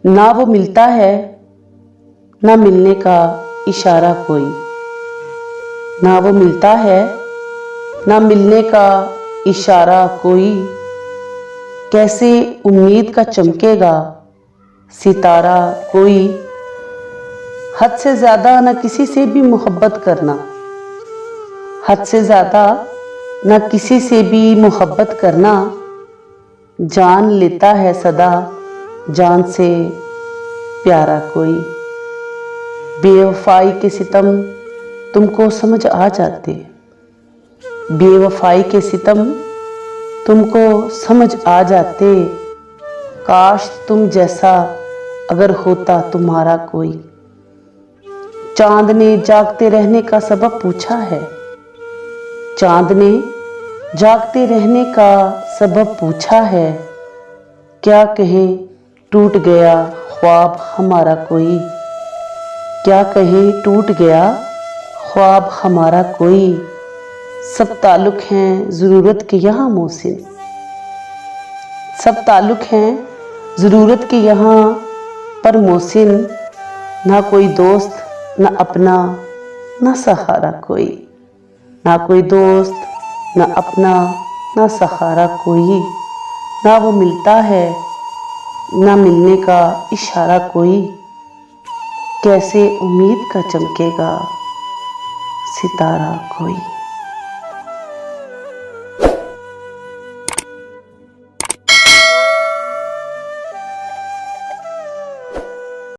ना वो मिलता है ना मिलने का इशारा कोई, ना वो मिलता है ना मिलने का इशारा कोई। कैसे उम्मीद का चमकेगा सितारा कोई। हद से ज़्यादा ना किसी से भी मोहब्बत करना, हद से ज़्यादा ना किसी से भी मोहब्बत करना। जान लेता है सदा जान से प्यारा कोई। बेवफाई के सितम तुमको समझ आ जाते, बेवफाई के सितम तुमको समझ आ जाते। काश तुम जैसा अगर होता तुम्हारा कोई। चांद ने जागते रहने का सबब पूछा है, चांद ने जागते रहने का सबब पूछा है। क्या कहें टूट गया ख्वाब हमारा कोई, क्या कहें टूट गया ख्वाब हमारा कोई। सब ताल्लुक हैं ज़रूरत के यहाँ मोहसिन, सब ताल्लुक हैं ज़रूरत के यहाँ पर मोहसिन। ना कोई दोस्त ना अपना ना सहारा कोई, ना कोई दोस्त ना अपना ना सहारा कोई। ना वो मिलता है ना मिलने का इशारा कोई। कैसे उम्मीद का चमकेगा सितारा कोई।